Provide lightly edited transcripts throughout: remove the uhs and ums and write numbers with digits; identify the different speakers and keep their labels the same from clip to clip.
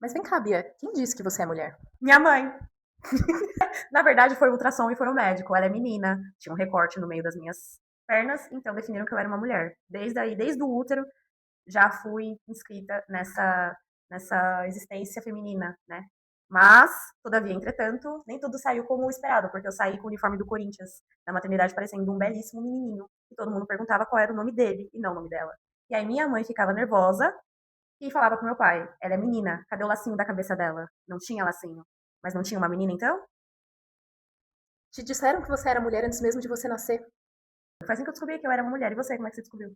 Speaker 1: Mas vem cá, Bia, quem disse que você é mulher?
Speaker 2: Minha mãe. Na verdade, foi o ultrassom e foi o médico. Ela é menina. Tinha um recorte no meio das minhas pernas, então definiram que eu era uma mulher. Desde aí, desde o útero, já fui inscrita nessa existência feminina, né? Mas, todavia, entretanto, nem tudo saiu como esperado, porque eu saí com o uniforme do Corinthians na maternidade parecendo um belíssimo menininho. E todo mundo perguntava qual era o nome dele e não o nome dela. E aí minha mãe ficava nervosa e falava pro meu pai: ela é menina, cadê o lacinho da cabeça dela? Não tinha lacinho. Mas não tinha uma menina então?
Speaker 1: Te disseram que você era mulher antes mesmo de você nascer.
Speaker 2: Foi assim que eu descobri que eu era uma mulher. E você, como é que você descobriu?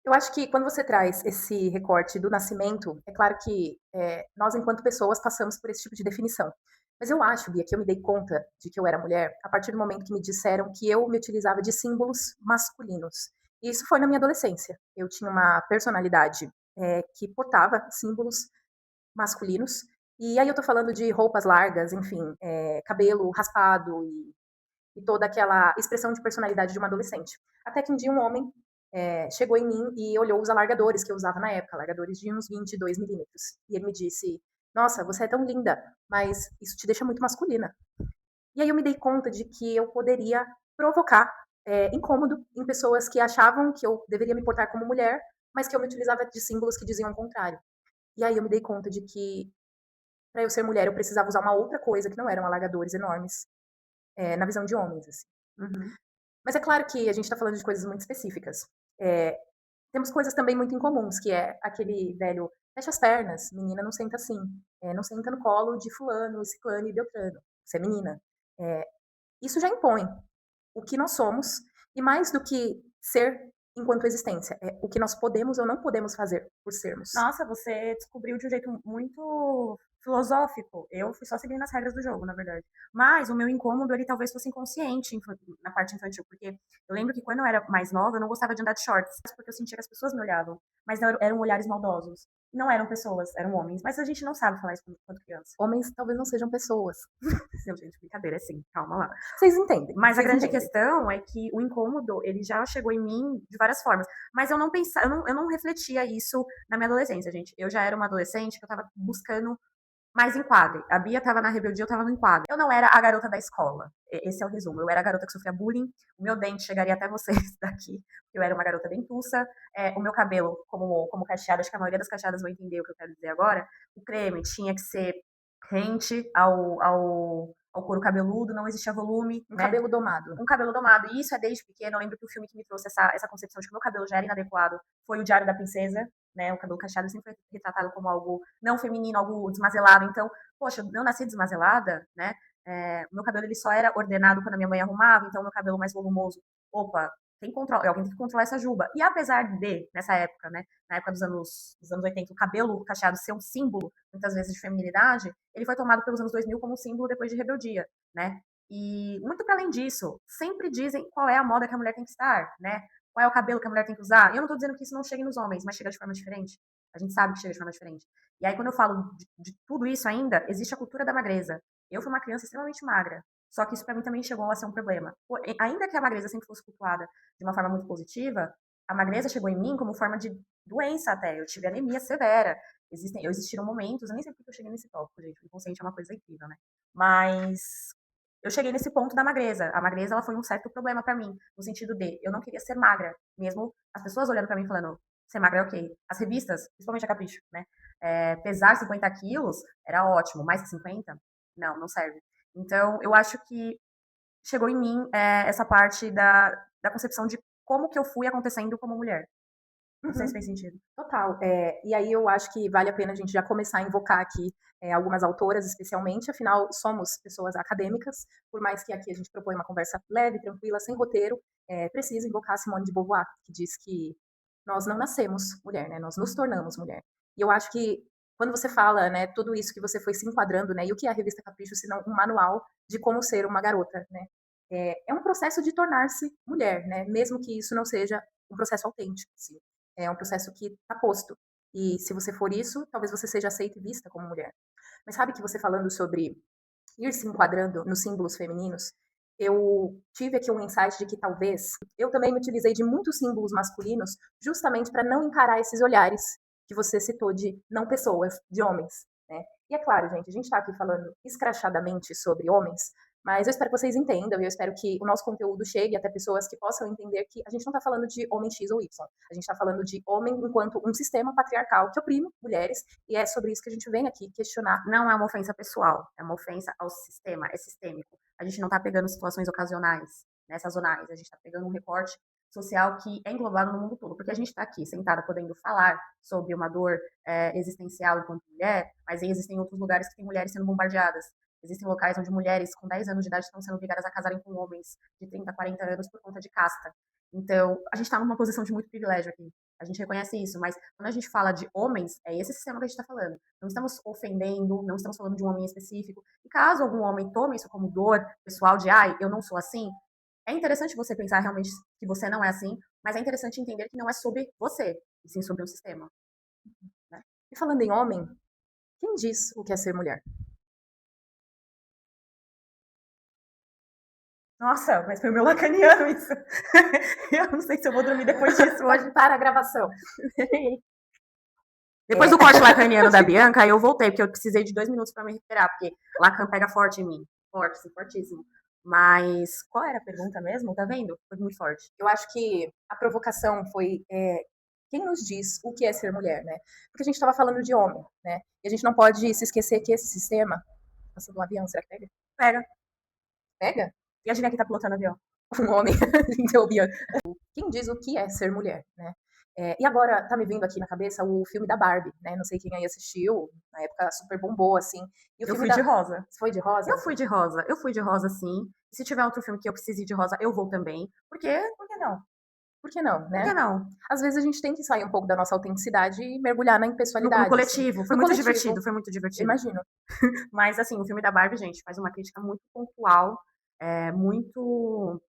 Speaker 1: Eu acho que quando você traz esse recorte do nascimento, é claro que nós, enquanto pessoas, passamos por esse tipo de definição. Mas eu acho, Bia, que eu me dei conta de que eu era mulher a partir do momento que me disseram que eu me utilizava de símbolos masculinos. E isso foi na minha adolescência. Eu tinha uma personalidade que portava símbolos masculinos. E aí eu tô falando de roupas largas, enfim, cabelo raspado e toda aquela expressão de personalidade de uma adolescente. Até que um dia um homem chegou em mim e olhou os alargadores que eu usava na época, alargadores de uns 22 milímetros. E ele me disse: Nossa, você é tão linda, mas isso te deixa muito masculina. E aí eu me dei conta de que eu poderia provocar incômodo em pessoas que achavam que eu deveria me portar como mulher, mas que eu me utilizava de símbolos que diziam o contrário. E aí eu me dei conta de que para eu ser mulher eu precisava usar uma outra coisa que não eram alargadores enormes, na visão de homens, assim.
Speaker 2: Uhum.
Speaker 1: Mas é claro que a gente está falando de coisas muito específicas. É, temos coisas também muito incomuns, que é aquele velho fecha as pernas, menina não senta assim, não senta no colo de fulano, ciclano e beltrano, você é menina. É, isso já impõe o que nós somos, e mais do que ser enquanto existência, é o que nós podemos ou não podemos fazer por sermos.
Speaker 2: Nossa, você descobriu de um jeito muito filosófico. Eu fui só seguindo as regras do jogo, na verdade. Mas o meu incômodo, ele talvez fosse inconsciente na parte infantil, porque eu lembro que quando eu era mais nova, eu não gostava de andar de shorts, porque eu sentia que as pessoas me olhavam, mas não eram olhares maldosos. Não eram pessoas, eram homens. Mas a gente não sabe falar isso quando criança.
Speaker 1: Homens talvez não sejam pessoas.
Speaker 2: Não, gente, brincadeira, é assim, calma lá.
Speaker 1: Vocês entendem,
Speaker 2: Mas a
Speaker 1: vocês
Speaker 2: grande
Speaker 1: entendem.
Speaker 2: questão é que o incômodo, ele já chegou em mim de várias formas. Mas eu não pensava, eu não refletia isso na minha adolescência, gente. Eu já era uma adolescente que eu tava buscando mais enquadre. A Bia tava na rebeldia, eu tava no enquadre. Eu não era a garota da escola. Esse é o resumo. Eu era a garota que sofria bullying. O meu dente chegaria até vocês daqui. Eu era uma garota dentuça. O meu cabelo, como cacheado, acho que a maioria das cacheadas vão entender o que eu quero dizer agora. O creme tinha que ser rente ao couro cabeludo, não existia volume,
Speaker 1: Um
Speaker 2: né?
Speaker 1: cabelo domado.
Speaker 2: Um cabelo domado. E isso é desde pequeno. Eu lembro que o filme que me trouxe essa concepção de que o meu cabelo já era inadequado foi o Diário da Princesa, né? O cabelo cacheado sempre foi retratado como algo não feminino, algo desmazelado. Então, poxa, eu nasci desmazelada, né? O meu cabelo ele só era ordenado quando a minha mãe arrumava, então o meu cabelo mais volumoso. Opa, alguém tem que controlar essa juba. E apesar de, nessa época, né? Na época dos anos 80, o cabelo cacheado ser um símbolo, muitas vezes, de feminilidade, ele foi tomado pelos anos 2000 como um símbolo depois de rebeldia, né? E muito para além disso, sempre dizem qual é a moda que a mulher tem que estar, né? Qual é o cabelo que a mulher tem que usar. E eu não tô dizendo que isso não chegue nos homens, mas chega de forma diferente. A gente sabe que chega de forma diferente. E aí, quando eu falo de tudo isso ainda, existe a cultura da magreza. Eu fui uma criança extremamente magra. Só que isso para mim também chegou a ser um problema. Ainda que a magreza sempre fosse cultuada de uma forma muito positiva, a magreza chegou em mim como forma de doença até. Eu tive anemia severa. Existiram momentos, eu nem sei porque eu cheguei nesse tópico, gente. O inconsciente é uma coisa incrível, né? Mas eu cheguei nesse ponto da magreza. A magreza ela foi um certo problema para mim, no sentido de eu não queria ser magra, mesmo as pessoas olhando para mim falando, ser magra é ok. As revistas, principalmente a Capricho, né? Pesar 50 quilos era ótimo, mais que 50? Não, não serve. Então, eu acho que chegou em mim essa parte da concepção de como que eu fui acontecendo como mulher. Não sei se fez
Speaker 1: Uhum.
Speaker 2: sentido.
Speaker 1: Total. E aí eu acho que vale a pena a gente já começar a invocar aqui algumas autoras, especialmente, afinal, somos pessoas acadêmicas, por mais que aqui a gente propõe uma conversa leve, tranquila, sem roteiro, precisa invocar Simone de Beauvoir, que diz que nós não nascemos mulher, né? Nós nos tornamos mulher. E eu acho que quando você fala, né, tudo isso que você foi se enquadrando, né, e o que é a revista Capricho, se não um manual de como ser uma garota, né? É um processo de tornar-se mulher, né? Mesmo que isso não seja um processo autêntico, assim. É um processo que está posto. E se você for isso, talvez você seja aceita e vista como mulher. Mas sabe que você falando sobre ir se enquadrando nos símbolos femininos, eu tive aqui um insight de que talvez eu também me utilizei de muitos símbolos masculinos justamente para não encarar esses olhares. que você citou de não pessoas, de homens, né? E é claro, gente, a gente está aqui falando escrachadamente sobre homens, mas eu espero que vocês entendam e eu espero que o nosso conteúdo chegue até pessoas que possam entender que a gente não está falando de homem X ou Y, a gente está falando de homem enquanto um sistema patriarcal que oprime mulheres e é sobre isso que a gente vem aqui questionar.
Speaker 2: Não é uma ofensa pessoal, é uma ofensa ao sistema, é sistêmico. A gente não está pegando situações ocasionais, né, sazonais, a gente está pegando um recorte social que é englobado no mundo todo, porque a gente está aqui sentada podendo falar sobre uma dor existencial enquanto mulher, mas existem outros lugares que tem mulheres sendo bombardeadas. Existem locais onde mulheres com 10 anos de idade estão sendo obrigadas a casarem com homens de 30, 40 anos por conta de casta. Então, a gente está numa posição de muito privilégio aqui. A gente reconhece isso, mas quando a gente fala de homens, é esse sistema que a gente está falando. Não estamos ofendendo, não estamos falando de um homem específico. E caso algum homem tome isso como dor pessoal de, ai, eu não sou assim, é interessante você pensar realmente que você não é assim, mas é interessante entender que não é sobre você, e sim sobre um sistema.
Speaker 1: Né? E falando em homem, quem diz o que é ser mulher?
Speaker 2: Nossa, mas foi o meu lacaniano isso. Eu não sei se eu vou dormir depois disso hoje.
Speaker 1: Para a gravação.
Speaker 2: Depois do corte lacaniano da Bianca, aí eu voltei, porque eu precisei de 2 minutos para me recuperar, porque Lacan pega forte em mim. Forte, sim, fortíssimo. Mas qual era a pergunta mesmo? Tá vendo? Foi muito forte.
Speaker 1: Eu acho que a provocação foi quem nos diz o que é ser mulher, né? Porque a gente estava falando de homem, né? E a gente não pode se esquecer que esse sistema... Passando um avião, será que pega?
Speaker 2: Pega.
Speaker 1: Pega?
Speaker 2: E a Julia que tá pilotando o avião?
Speaker 1: Um homem. Então, Bianca. Quem diz o que é ser mulher, né? E agora tá me vindo aqui na cabeça o filme da Barbie, né? Não sei quem aí assistiu, na época super bombou, assim. E o
Speaker 2: Eu
Speaker 1: filme
Speaker 2: fui de rosa.
Speaker 1: Você foi de rosa?
Speaker 2: Eu fui de rosa, sim. E se tiver outro filme que eu precise ir de rosa, eu vou também. Por que não?
Speaker 1: Por que não, né?
Speaker 2: Por que não?
Speaker 1: Às vezes a gente tem que sair um pouco da nossa autenticidade e mergulhar na impessoalidade.
Speaker 2: No coletivo.
Speaker 1: Assim.
Speaker 2: Foi muito divertido, foi muito divertido.
Speaker 1: Imagino.
Speaker 2: Mas, assim, o filme da Barbie, gente, faz uma crítica muito pontual, muito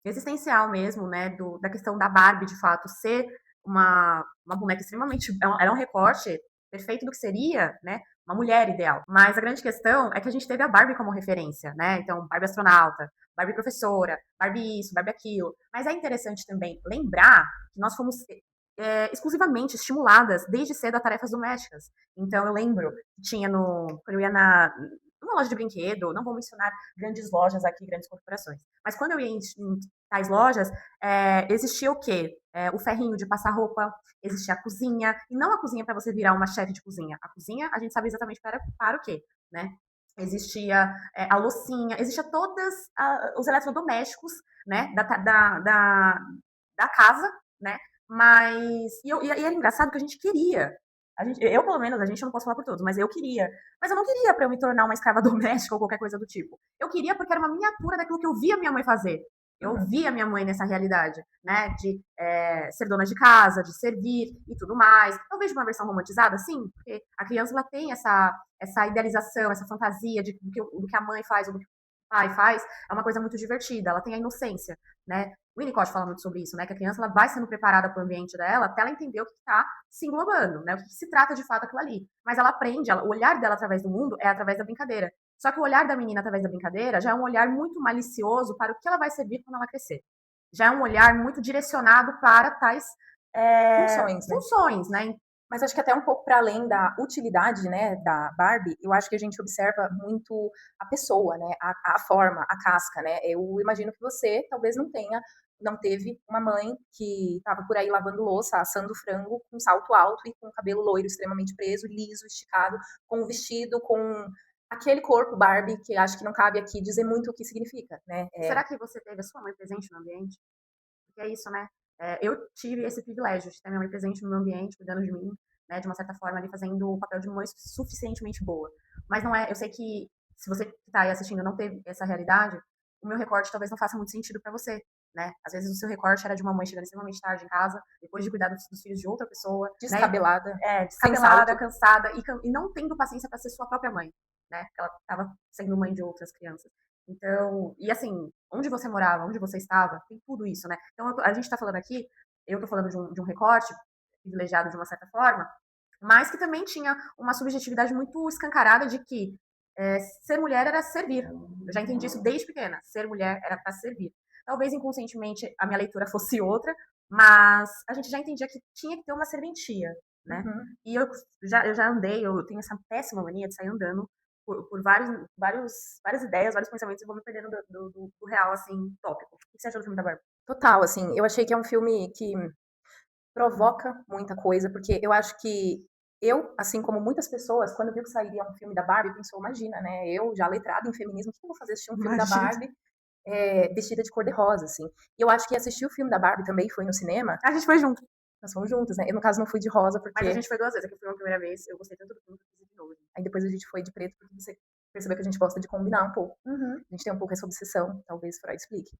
Speaker 2: existencial mesmo, né, da questão da Barbie, de fato, ser uma boneca extremamente... Era um recorte perfeito do que seria, né, uma mulher ideal. Mas a grande questão é que a gente teve a Barbie como referência, né, então Barbie astronauta, Barbie professora, Barbie isso, Barbie aquilo. Mas é interessante também lembrar que nós fomos exclusivamente estimuladas desde cedo a tarefas domésticas. Então eu lembro que tinha quando eu ia numa loja de brinquedo, não vou mencionar grandes lojas aqui, grandes corporações, mas quando eu ia em tais lojas, existia o quê? O ferrinho de passar roupa, existia a cozinha, e não a cozinha para você virar uma chefe de cozinha. A cozinha, a gente sabe exatamente para o quê, né? Existia a loucinha, existia todos os eletrodomésticos, né, da casa, né? Mas, e era engraçado que a gente queria. Eu, pelo menos, a gente não posso falar por todos, mas eu queria. Mas eu não queria para eu me tornar uma escrava doméstica ou qualquer coisa do tipo. Eu queria porque era uma miniatura daquilo que eu via minha mãe fazer. Eu via minha mãe nessa realidade, né? De ser dona de casa, de servir e tudo mais. Eu vejo uma versão romantizada, sim, porque a criança ela tem essa idealização, essa fantasia do que a mãe faz ou do que o pai faz. É uma coisa muito divertida, ela tem a inocência, né? O Winnicott fala muito sobre isso, né? Que a criança ela vai sendo preparada para o ambiente dela até ela entender o que está se englobando, né? O que se trata de fato aquilo ali. Mas ela aprende, o olhar dela através do mundo é através da brincadeira. Só que o olhar da menina através da brincadeira já é um olhar muito malicioso para o que ela vai servir quando ela crescer. Já é um olhar muito direcionado para tais funções, né?
Speaker 1: Mas acho que até um pouco para além da utilidade, né, da Barbie, eu acho que a gente observa muito a pessoa, né, a forma, a casca, né. Eu imagino que você talvez não teve uma mãe que estava por aí lavando louça, assando frango com salto alto e com o cabelo loiro extremamente preso, liso, esticado, com um vestido, com aquele corpo Barbie que acho que não cabe aqui dizer muito o que significa, né.
Speaker 2: Será que você teve a sua mãe presente no ambiente? Porque é isso, né? Eu tive esse privilégio de ter minha mãe presente no meu ambiente, cuidando de mim, né, de uma certa forma, ali fazendo o papel de mãe suficientemente boa. Mas não é, eu sei que se você que está aí assistindo não teve essa realidade, o meu recorte talvez não faça muito sentido para você, né? Às vezes o seu recorte era de uma mãe chegando extremamente tarde em casa, depois de cuidar dos filhos de outra pessoa,
Speaker 1: descabelada,
Speaker 2: né? Descabelada, cansada e não tendo paciência para ser sua própria mãe, né? Porque ela estava sendo mãe de outras crianças. Então, e assim, onde você morava, onde você estava, tem tudo isso, né? Então, a gente está falando aqui, eu estou falando de um recorte privilegiado de uma certa forma, mas que também tinha uma subjetividade muito escancarada de que ser mulher era servir. Eu já entendi isso desde pequena. Ser mulher era para servir. Talvez inconscientemente a minha leitura fosse outra, mas a gente já entendia que tinha que ter uma serventia, né?
Speaker 1: Uhum.
Speaker 2: E eu já andei, eu tenho essa péssima mania de sair andando por várias ideias, vários pensamentos e vou me perdendo do real, assim, tópico. O que você achou do filme da Barbie?
Speaker 1: Total, assim, eu achei que é um filme que provoca muita coisa, porque eu acho que eu, assim como muitas pessoas, quando viu que sairia um filme da Barbie, pensou, imagina, né? Eu, já letrada em feminismo, o que eu vou fazer assistir um filme da
Speaker 2: Imagina.
Speaker 1: Barbie vestida de cor-de-rosa, assim. E eu acho que assistir o filme da Barbie também foi no cinema,
Speaker 2: A gente foi junto,
Speaker 1: nós fomos juntos, né? Eu, no caso, não fui de rosa,
Speaker 2: mas a
Speaker 1: porque
Speaker 2: gente foi 2 vezes. Aqui foi uma primeira vez, eu gostei tanto do filme que eu quis ir de novo.
Speaker 1: aí depois a gente foi de preto, porque você percebeu que a gente gosta de combinar um pouco.
Speaker 2: Uhum.
Speaker 1: A gente tem um pouco essa obsessão, talvez Freud explique.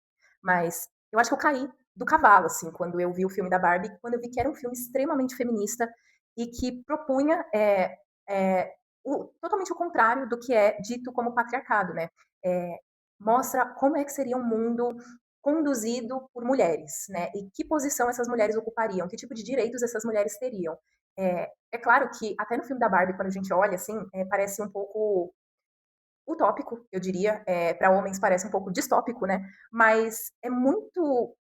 Speaker 1: Mas eu acho que eu caí do cavalo, assim, quando eu vi o filme da Barbie, quando eu vi que era um filme extremamente feminista e que propunha totalmente o contrário do que é dito como patriarcado, né? É, mostra como é que seria um mundo conduzido por mulheres, né? E que posição essas mulheres ocupariam, que tipo de direitos essas mulheres teriam. É claro que até no filme da Barbie, quando a gente olha, assim, parece um pouco utópico, eu diria. Para homens parece um pouco distópico, né? Mas é muito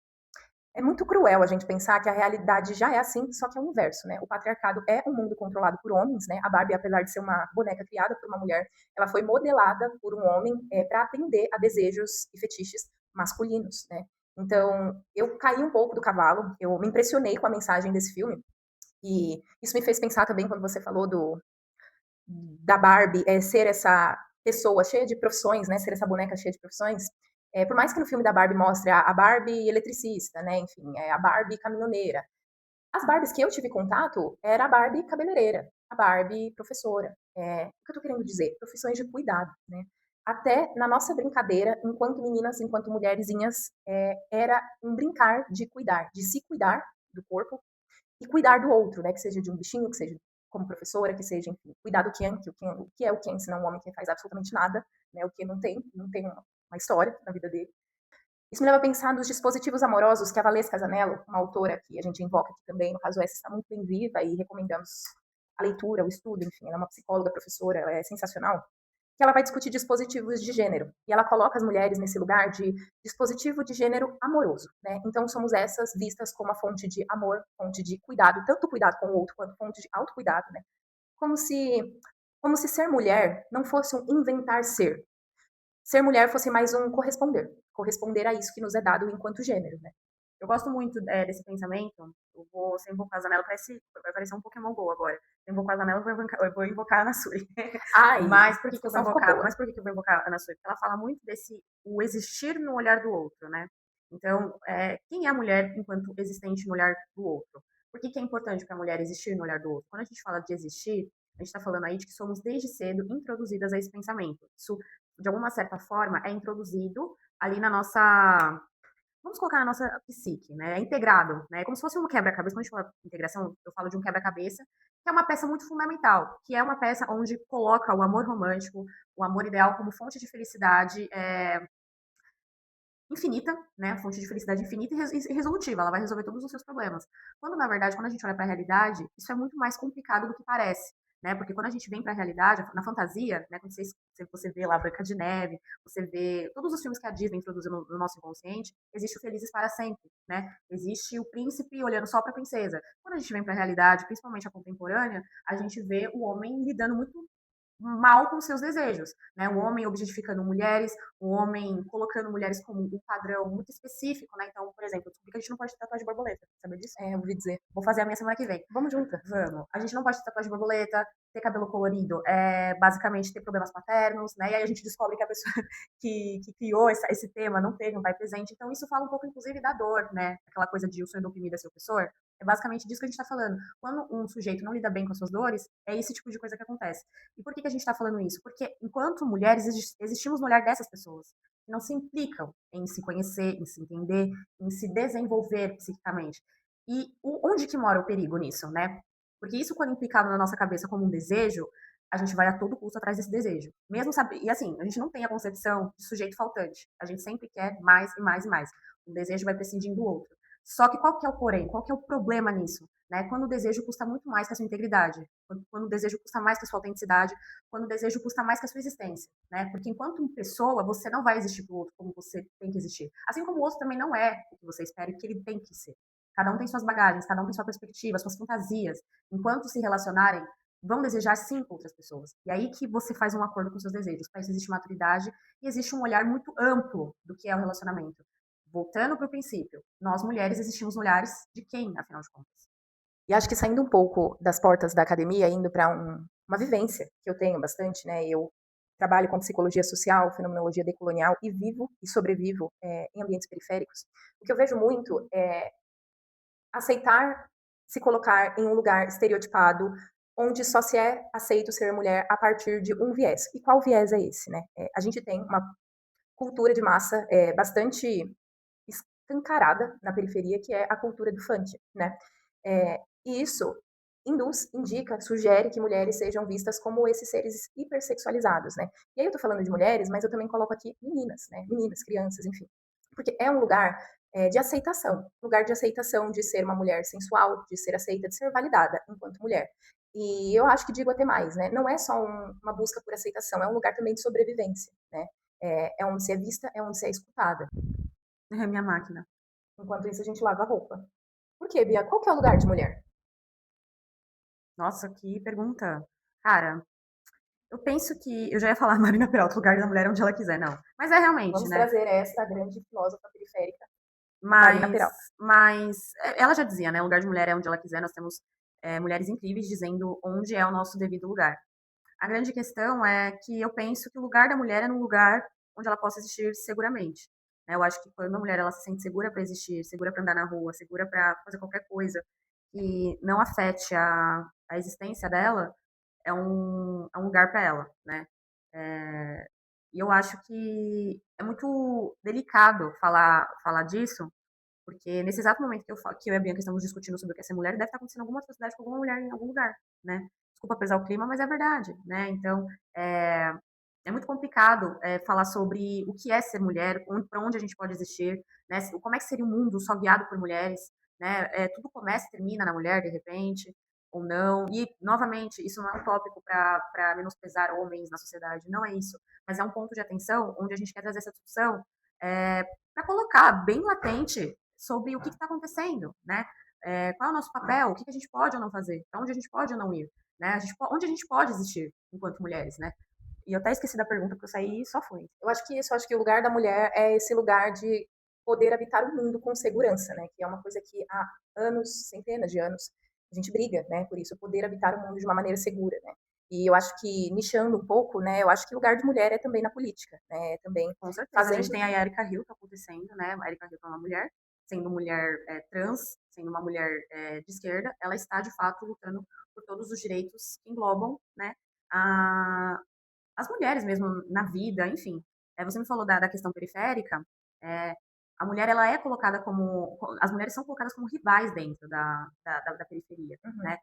Speaker 1: cruel a gente pensar que a realidade já é assim, só que é o inverso, né? O patriarcado é um mundo controlado por homens, né? A Barbie, apesar de ser uma boneca criada por uma mulher, ela foi modelada por um homem para atender a desejos e fetiches masculinos, né? Então, eu caí um pouco do cavalo, eu me impressionei com a mensagem desse filme, e isso me fez pensar também quando você falou da Barbie ser essa pessoa cheia de profissões, né? Ser essa boneca cheia de profissões. Por mais que no filme da Barbie mostre a Barbie eletricista, né? Enfim, a Barbie caminhoneira. As Barbies que eu tive contato era a Barbie cabeleireira, a Barbie professora. O que eu tô querendo dizer? Profissões de cuidado, né? Até na nossa brincadeira, enquanto meninas, enquanto mulherzinhas, era um brincar de cuidar, de se cuidar do corpo e cuidar do outro, né? Que seja de um bichinho, que seja como professora, que seja, enfim, cuidar do Ken, que o que é o Ken, se não um homem que faz absolutamente nada, né? O que não tem uma história na vida dele. Isso me leva a pensar nos dispositivos amorosos que a Valesca Zanello, uma autora que a gente invoca aqui também, no caso essa está muito bem viva e recomendamos a leitura, o estudo, enfim, ela é uma psicóloga, professora, ela é sensacional, que ela vai discutir dispositivos de gênero. E ela coloca as mulheres nesse lugar de dispositivo de gênero amoroso, né? Então somos essas vistas como a fonte de amor, fonte de cuidado, tanto cuidado com o outro quanto fonte de autocuidado, né? Como se, como se ser mulher não fosse um inventar ser. Ser mulher fosse mais um corresponder. Corresponder a isso que nos é dado enquanto gênero, né?
Speaker 2: Eu gosto muito desse pensamento. Eu vou, se eu invocar a Zanella, vai parecer um Pokémon GO agora. Se eu invocar a Zanella, eu vou invocar a Nasui.
Speaker 1: Ai,
Speaker 2: Mas por
Speaker 1: a
Speaker 2: que, que eu vou
Speaker 1: discussão ficou
Speaker 2: invocar?
Speaker 1: boa.
Speaker 2: Mas por que, que eu vou invocar a Nasui? Porque ela fala muito o existir no olhar do outro, né? Então, quem é a mulher enquanto existente no olhar do outro? Por que, que é importante para a mulher existir no olhar do outro? Quando a gente fala de existir, a gente está falando aí de que somos desde cedo introduzidas a esse pensamento. Isso, de alguma certa forma, é introduzido ali na nossa, vamos colocar na nossa psique, né? É integrado, né? É como se fosse um quebra-cabeça. Quando a gente fala de integração, eu falo de um quebra-cabeça, que é uma peça muito fundamental, que é uma peça onde coloca o amor romântico, o amor ideal como fonte de felicidade infinita, né? Fonte de felicidade infinita e resolutiva. Ela vai resolver todos os seus problemas. Quando, na verdade, quando a gente olha para a realidade, isso é muito mais complicado do que parece. Né? Porque quando a gente vem para a realidade, na fantasia, né? Quando você vê lá Branca de Neve, você vê todos os filmes que a Disney introduziu no nosso inconsciente, existe o Felizes para Sempre, né? Existe o príncipe olhando só para a princesa. Quando a gente vem para a realidade, principalmente a contemporânea, a gente vê o homem lidando muito mal com seus desejos, né? O homem objetificando mulheres, o homem colocando mulheres como um padrão muito específico, né? Então, por exemplo, eu descobri que a gente não pode ter tatuagem de borboleta, sabe disso?
Speaker 1: Eu ouvi dizer.
Speaker 2: Vou fazer a minha semana que vem.
Speaker 1: Vamos juntas.
Speaker 2: Vamos. A gente não pode ter tatuagem de borboleta, ter cabelo colorido, basicamente ter problemas paternos, né? E aí a gente descobre que a pessoa que criou esse tema não teve um pai presente. Então isso fala um pouco, inclusive, da dor, né? Aquela coisa de o sonho do oprimido é seu opressor. É basicamente disso que a gente está falando. Quando um sujeito não lida bem com as suas dores, é esse tipo de coisa que acontece. E por que a gente está falando isso? Porque enquanto mulheres existimos no olhar dessas pessoas que não se implicam em se conhecer, em se entender, em se desenvolver psiquicamente. E onde que mora o perigo nisso, né? Porque isso, quando implicado na nossa cabeça como um desejo, a gente vai a todo custo atrás desse desejo. Mesmo saber, e assim, a gente não tem a concepção de sujeito faltante. A gente sempre quer mais e mais e mais. O desejo vai prescindindo do outro. Só que qual que é o porém? Qual que é o problema nisso? Né? Quando o desejo custa muito mais que a sua integridade, quando o desejo custa mais que a sua autenticidade, quando o desejo custa mais que a sua existência, né? Porque enquanto pessoa, você não vai existir para o outro como você tem que existir. Assim como o outro também não é o que você espera e que ele tem que ser. Cada um tem suas bagagens, cada um tem sua perspectiva, suas fantasias. Enquanto se relacionarem, vão desejar sim com outras pessoas. E aí que você faz um acordo com seus desejos. Para isso existe maturidade e existe um olhar muito amplo do que é o relacionamento. Voltando para o princípio, nós mulheres existimos no olhares de quem, afinal de contas?
Speaker 1: E acho que saindo um pouco das portas da academia, indo para uma vivência que eu tenho bastante, né? Eu trabalho com psicologia social, fenomenologia decolonial e vivo e sobrevivo em ambientes periféricos. O que eu vejo muito é aceitar se colocar em um lugar estereotipado, onde só se é aceito ser mulher a partir de um viés. E qual viés é esse, né? A gente tem uma cultura de massa bastante escancarada na periferia, que é a cultura do funk, né? E isso induz, indica, sugere que mulheres sejam vistas como esses seres hipersexualizados, né? E aí eu tô falando de mulheres, mas eu também coloco aqui meninas, né? Meninas, crianças, enfim. Porque é um lugar lugar de aceitação de ser uma mulher sensual, de ser aceita, de ser validada enquanto mulher. E eu acho que digo até mais, né? Não é só uma busca por aceitação, é um lugar também de sobrevivência, né? É onde se é vista, é onde se é escutada.
Speaker 2: É minha máquina.
Speaker 1: Enquanto isso, a gente lava a roupa. Por quê, Bia? Qual que é o lugar de mulher?
Speaker 2: Nossa, que pergunta. Cara, eu penso que. Eu já ia falar Marina Peralta, lugar da mulher onde ela quiser, não. Mas é realmente,
Speaker 1: Vamos
Speaker 2: né?
Speaker 1: trazer essa grande filósofa periférica, Marina
Speaker 2: Mas,
Speaker 1: Peralta.
Speaker 2: ela já dizia, né? O lugar de mulher é onde ela quiser. Nós temos mulheres incríveis dizendo onde é o nosso devido lugar. A grande questão é que eu penso que o lugar da mulher é num lugar onde ela possa existir seguramente. Né? Eu acho que quando a mulher ela se sente segura para existir, segura para andar na rua, segura para fazer qualquer coisa que não afete a existência dela, é um lugar para ela, né? É, e eu acho que é muito delicado falar disso, porque nesse exato momento que eu e a Bianca estamos discutindo sobre o que é ser mulher, deve estar acontecendo alguma atrocidade com alguma mulher em algum lugar, né? Desculpa pesar o clima, mas é verdade, né? Então, é muito complicado falar sobre o que é ser mulher, para onde a gente pode existir, né? Como é que seria um mundo só guiado por mulheres, né? Tudo começa e termina na mulher, de repente, ou não. E, novamente, isso não é um tópico para menosprezar homens na sociedade, não é isso. Mas é um ponto de atenção onde a gente quer trazer essa discussão para colocar bem latente sobre o que está acontecendo, né? Qual é o nosso papel, o que a gente pode ou não fazer, para onde a gente pode ou não ir, né? Onde a gente pode existir enquanto mulheres, né? E eu até esqueci da pergunta, porque eu saí e só fui.
Speaker 1: Eu acho que o lugar da mulher é esse lugar de poder habitar o mundo com segurança, né? Que é uma coisa que há anos, centenas de anos, a gente briga, né? Por isso, poder habitar o mundo de uma maneira segura, né? E eu acho que, nichando um pouco, né? Eu acho que o lugar de mulher é também na política, né? Também
Speaker 2: Com certeza. A gente
Speaker 1: fazendo.
Speaker 2: tem a Erika Hill tá acontecendo, né? A Erika Hill é uma mulher, sendo mulher trans, sendo uma mulher de esquerda, ela está, de fato, lutando por todos os direitos que englobam, né? A, as mulheres mesmo na vida, enfim. Você me falou da questão periférica. é, a mulher ela é colocada como, as mulheres são colocadas como rivais dentro da periferia,
Speaker 1: Uhum.
Speaker 2: né?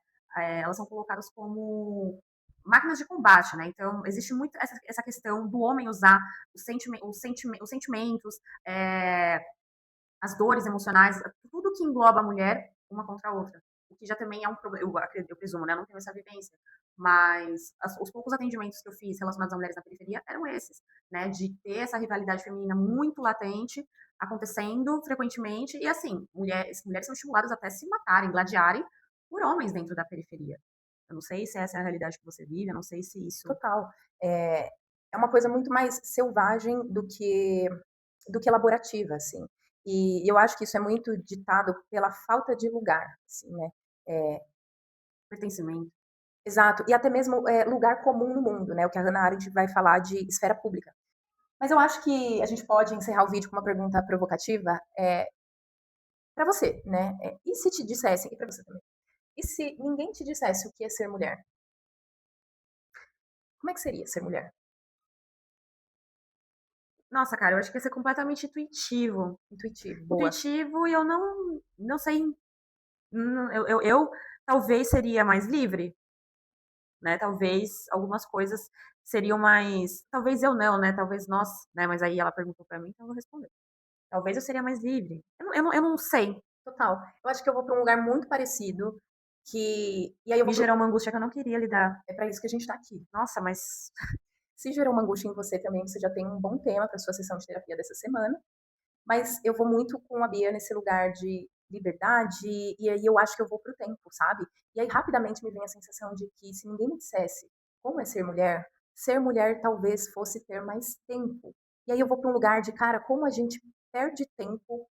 Speaker 2: Elas são colocadas como máquinas de combate, né? Então existe muito essa questão do homem usar os sentimentos, é, as dores emocionais, tudo que engloba a mulher uma contra a outra. O que já também é um problema, eu presumo, né? Eu não tenho essa vivência. Mas os poucos atendimentos que eu fiz relacionados a mulheres na periferia eram esses, né? De ter essa rivalidade feminina muito latente, acontecendo frequentemente. E assim, mulheres são estimuladas até se matarem, gladiarem por homens dentro da periferia. Eu não sei se essa é a realidade que você vive, eu não sei se isso.
Speaker 1: Total. É, é uma coisa muito mais selvagem do que elaborativa, assim. E eu acho que isso é muito ditado pela falta de lugar, assim, né? É,
Speaker 2: Pertencimento.
Speaker 1: exato. E até mesmo lugar comum no mundo, né? O que a Hannah Arendt vai falar de esfera pública. Mas eu acho que a gente pode encerrar o vídeo com uma pergunta provocativa para você, né? E se te dissessem, e para você também, e se ninguém te dissesse o que é ser mulher? Como é que seria ser mulher?
Speaker 2: Nossa, cara, eu acho que ia ser completamente intuitivo.
Speaker 1: Intuitivo, boa.
Speaker 2: Intuitivo e eu não sei. Eu talvez seria mais livre, né? Talvez algumas coisas seriam mais. Talvez eu não, né? Talvez nós, né? Mas aí ela perguntou pra mim, então eu vou responder. Talvez eu seria mais livre. Eu não sei.
Speaker 1: Total. Eu acho que eu vou para um lugar muito parecido, e aí eu
Speaker 2: Me
Speaker 1: vou pro,
Speaker 2: gerou uma angústia que eu não queria lidar.
Speaker 1: é para isso que a gente está aqui.
Speaker 2: Nossa, mas.
Speaker 1: Se gerou uma angústia em você também, você já tem um bom tema para sua sessão de terapia dessa semana. Mas eu vou muito com a Bia nesse lugar de liberdade, e aí eu acho que eu vou pro tempo, sabe? E aí rapidamente me vem a sensação de que se ninguém me dissesse como é ser mulher talvez fosse ter mais tempo. E aí eu vou para um lugar de, cara, como a gente perde tempo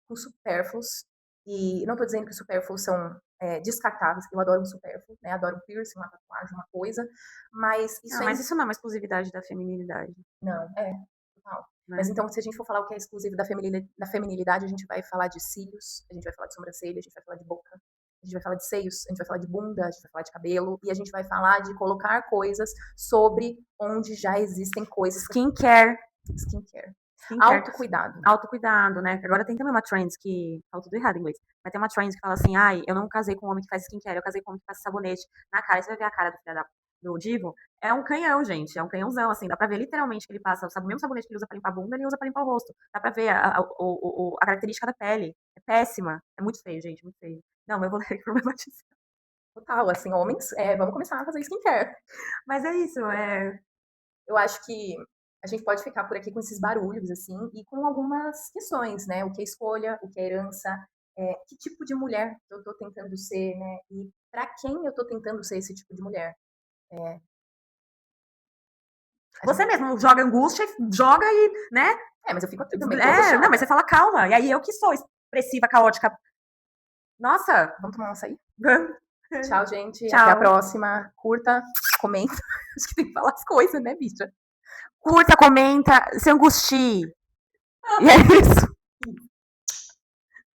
Speaker 1: com supérfluos, e não estou dizendo que os supérfluos são descartáveis, eu adoro um supérfluo, né? Adoro um piercing, uma tatuagem, uma coisa, mas isso
Speaker 2: Não, mas isso não é uma exclusividade da feminilidade,
Speaker 1: não, total. Mas
Speaker 2: né?
Speaker 1: então, se a gente for falar o que é exclusivo da feminilidade, a gente vai falar de cílios, a gente vai falar de sobrancelha, a gente vai falar de boca, a gente vai falar de seios, a gente vai falar de bunda, a gente vai falar de cabelo, e a gente vai falar de colocar coisas sobre onde já existem coisas.
Speaker 2: Skincare.
Speaker 1: Skincare.
Speaker 2: Skincare.
Speaker 1: Autocuidado.
Speaker 2: Autocuidado, né? Agora tem também uma trend que. Falo tudo errado em inglês. Mas tem uma trend que fala assim: ai, eu não casei com um homem que faz skincare, eu casei com um homem que faz sabonete na cara. Aí você vai ver a cara do filho do Divo. É um canhão, gente. É um canhãozão, assim. Dá pra ver literalmente que ele passa o mesmo sabonete que ele usa pra limpar a bunda, ele usa pra limpar o rosto. Dá pra ver a característica da pele. É péssima. É muito feio, gente. Muito feio. Não, mas eu vou ter que problematizar.
Speaker 1: Total, assim, homens, vamos começar a fazer skincare.
Speaker 2: Mas é isso,
Speaker 1: Eu acho que a gente pode ficar por aqui com esses barulhos, assim, e com algumas questões, né? O que é escolha, o que é herança, que tipo de mulher eu estou tentando ser, né? E para quem eu estou tentando ser esse tipo de mulher. É,
Speaker 2: Você mesmo joga angústia, joga e, né?
Speaker 1: mas eu fico aqui também toda
Speaker 2: não, mas você fala calma. E aí eu que sou expressiva, caótica. Nossa!
Speaker 1: Vamos tomar um açaí? Tchau, gente.
Speaker 2: Tchau.
Speaker 1: Até a próxima. Curta, comenta. Acho que tem que falar as coisas, né, bicha?
Speaker 2: Curta, comenta, se angustie. E é isso.